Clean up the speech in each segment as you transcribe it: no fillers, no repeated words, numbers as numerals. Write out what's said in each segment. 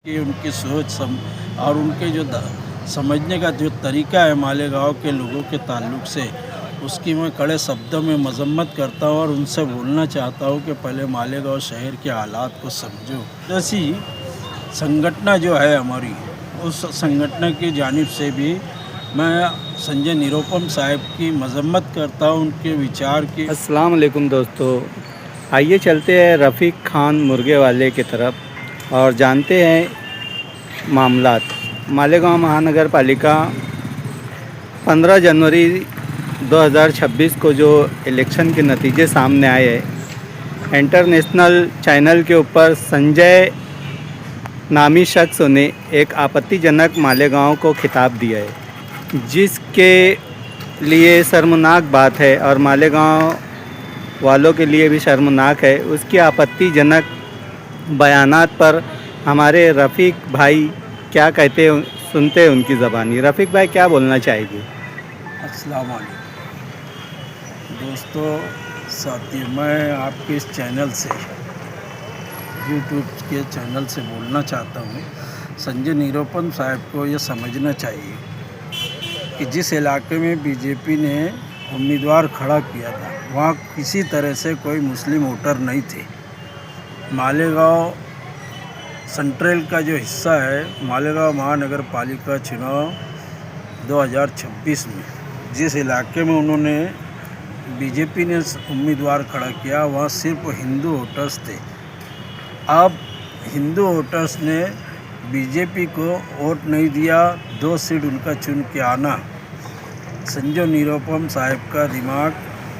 कि उनकी और उनके जो समझने का जो तरीका है मालेगांव के लोगों के ताल्लुक से, उसकी मैं कड़े शब्दों में मजम्मत करता हूँ और उनसे बोलना चाहता हूँ कि पहले मालेगांव शहर के हालात को समझो। जैसी संगठन जो है हमारी, उस संगठन की जानिब से भी मैं संजय निरुपम साहब की मजम्मत करता हूँ, उनके विचार की। अस्सलाम वालेकुम दोस्तों, आइए चलते हैं रफ़ीक खान मुर्गे वाले की तरफ और जानते हैं मामलात। मालेगांव महानगर पालिका 15 जनवरी 2026 को जो इलेक्शन के नतीजे सामने आए हैं, इंटरनेशनल चैनल के ऊपर संजय नामी शख्स ने एक आपत्तिजनक मालेगांव को खिताब दिया है, जिसके लिए शर्मनाक बात है और मालेगांव वालों के लिए भी शर्मनाक है। उसकी आपत्तिजनक बयानात पर हमारे रफ़ीक भाई क्या कहते हैं, सुनते हैं उनकी ज़बानी। रफ़ीक भाई क्या बोलना चाहेंगे? अस्सलाम वालेकुम दोस्तों, साथियों, मैं आपके इस चैनल से, यूट्यूब के चैनल से बोलना चाहता हूँ। संजय निरुपम साहब को ये समझना चाहिए कि जिस इलाके में बीजेपी ने उम्मीदवार खड़ा किया था, वहाँ किसी तरह से कोई मुस्लिम वोटर नहीं थे। मालेगांव सेंट्रल का जो हिस्सा है, मालेगांव महानगर पालिका चुनाव 2026 में जिस इलाके में उन्होंने बीजेपी ने उम्मीदवार खड़ा किया, वहाँ सिर्फ हिंदू वोटर्स थे। अब हिंदू वोटर्स ने बीजेपी को वोट नहीं दिया, 2 सीट उनका चुन के आना संजय निरुपम साहब का दिमाग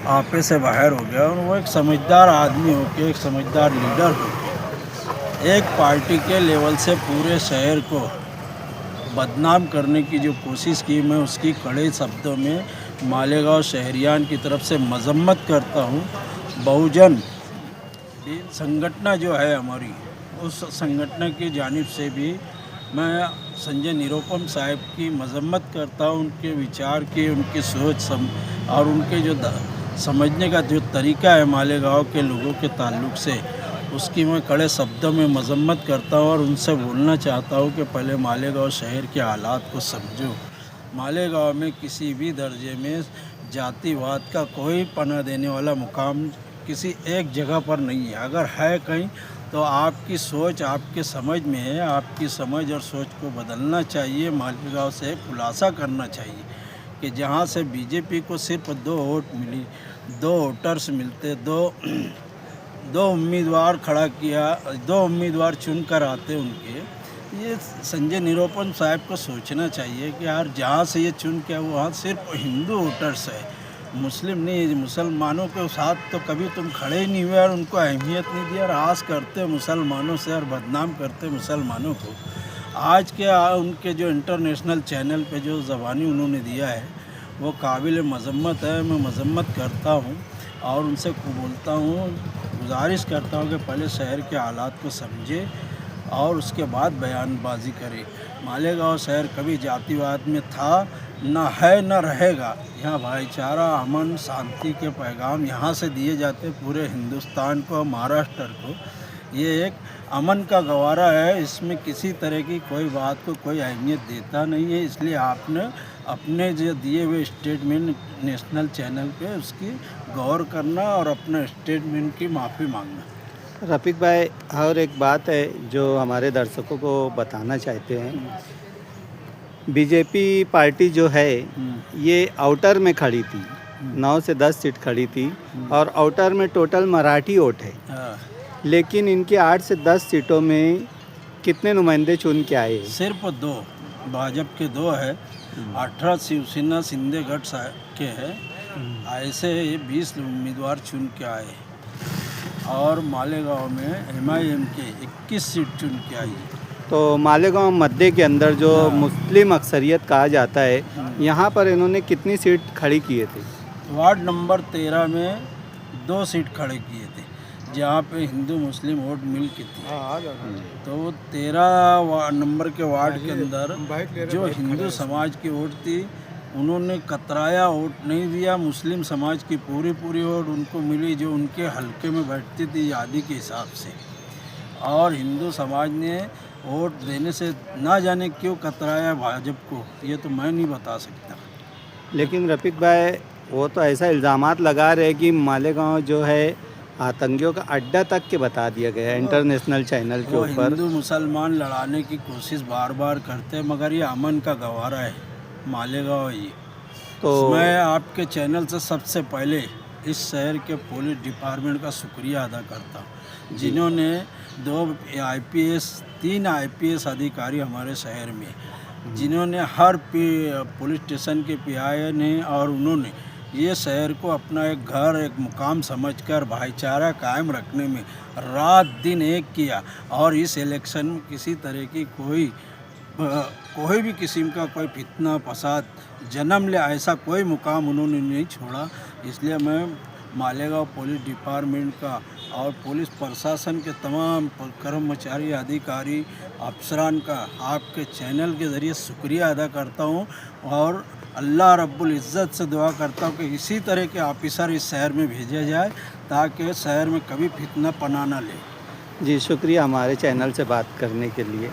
आपे से बाहर हो गया। और वो एक समझदार आदमी होकर, एक समझदार लीडर होकर, एक पार्टी के लेवल से पूरे शहर को बदनाम करने की जो कोशिश की, मैं उसकी कड़े शब्दों में मालेगांव शहरियान की तरफ से मजम्मत करता हूँ। बहुजन संगठन जो है हमारी, उस संगठन की जानिब से भी मैं संजय निरुपम साहब की मजम्मत करता हूँ, उनके विचार की, उनकी सोच और उनके जो समझने का जो तरीका है मालेगांव के लोगों के ताल्लुक से, उसकी मैं कड़े शब्दों में मजम्मत करता हूँ और उनसे बोलना चाहता हूँ कि पहले मालेगांव शहर के हालात को समझो। मालेगांव में किसी भी दर्जे में जातिवाद का कोई पनाह देने वाला मुकाम किसी एक जगह पर नहीं है। अगर है कहीं तो आपकी सोच, आपके समझ में है। आपकी समझ और सोच को बदलना चाहिए। मालेगांव से खुलासा करना चाहिए कि जहाँ से बीजेपी को सिर्फ 2 वोट मिली, 2 वोटर्स मिलते, दो उम्मीदवार खड़ा किया, 2 उम्मीदवार चुन कर आते उनके। ये संजय निरुपम साहब को सोचना चाहिए कि यार, जहाँ से ये चुन के वहाँ सिर्फ हिंदू वोटर्स है, मुस्लिम नहीं। मुसलमानों के साथ तो कभी तुम खड़े ही नहीं हुए और उनको अहमियत नहीं दी और आस करते मुसलमानों से और बदनाम करते मुसलमानों को। आज के उनके जो इंटरनेशनल चैनल पे जो ज़बानी उन्होंने दिया है, वो काबिल मजम्मत है। मैं मजम्मत करता हूँ और उनसे बोलता हूँ, गुजारिश करता हूँ कि पहले शहर के हालात को समझे और उसके बाद बयानबाजी करे। मालेगांव शहर कभी जातिवाद में था, न है, न रहेगा। यहाँ भाईचारा, अमन, शांति के पैगाम यहाँ से दिए जाते पूरे हिंदुस्तान को, महाराष्ट्र को। ये एक अमन का गवारा है, इसमें किसी तरह की कोई बात को कोई अहमियत देता नहीं है। इसलिए आपने अपने जो दिए हुए स्टेटमेंट नेशनल चैनल पे उसकी गौर करना और अपने स्टेटमेंट की माफ़ी मांगना। रफ़ीक भाई, और एक बात है जो हमारे दर्शकों को बताना चाहते हैं। बीजेपी पार्टी जो है, ये आउटर में खड़ी थी, 9 से 10 सीट खड़ी थी और आउटर में टोटल मराठी वोट है। लेकिन इनके 8 से 10 सीटों में कितने नुमाइंदे चुन के आए? सिर्फ 2 भाजपा के 2 है, 18 शिवसेना शिंदे गढ़ के है। ऐसे 20 उम्मीदवार चुन के आए और मालेगांव में MIM के 21 सीट चुन के आई। तो मालेगांव मध्य के अंदर जो मुस्लिम अक्सरियत कहा जाता है, यहाँ पर इन्होंने कितनी सीट खड़ी किए थे? वार्ड नंबर 13 में 2 सीट खड़े किए थे, जहाँ पे हिंदू मुस्लिम वोट मिल के थी। तो 13 नंबर के वार्ड के अंदर जो हिंदू समाज की वोट थी, उन्होंने कतराया वोट नहीं दिया। मुस्लिम समाज की पूरी वोट उनको मिली, जो उनके हलके में बैठती थी आदि के हिसाब से। और हिंदू समाज ने वोट देने से ना जाने क्यों कतराया भाजपा को, ये तो मैं नहीं बता सकता। लेकिन रफ़ीक भाई, वो तो ऐसा इल्ज़ामात लगा रहे कि मालेगांव जो है आतंकियों का अड्डा तक के बता दिया गया है इंटरनेशनल चैनल के वो ऊपर। हिंदू मुसलमान लड़ाने की कोशिश बार बार करते हैं, मगर ये अमन का गवारा है मालेगांव ये। तो मैं आपके चैनल से सबसे पहले इस शहर के पुलिस डिपार्टमेंट का शुक्रिया अदा करता हूँ, जिन्होंने 3 आईपीएस अधिकारी हमारे शहर में, जिन्होंने हर पुलिस स्टेशन के पीआई ने, और उन्होंने ये शहर को अपना एक घर, एक मुकाम समझकर भाईचारा कायम रखने में रात दिन एक किया। और इस इलेक्शन में किसी तरह की कोई भी किस्म का कोई फितना फसाद जन्म ले, ऐसा कोई मुकाम उन्होंने नहीं छोड़ा। इसलिए मैं मालेगांव पुलिस डिपार्टमेंट का और पुलिस प्रशासन के तमाम कर्मचारी, अधिकारी, अफसरान का आपके चैनल के ज़रिए शुक्रिया अदा करता हूँ, और अल्लाह रब्बुल इज़्ज़त से दुआ करता हूँ कि इसी तरह के ऑफिसर इस शहर में भेजे जाए, ताकि शहर में कभी फितना पना ना ले। जी, शुक्रिया हमारे चैनल से बात करने के लिए।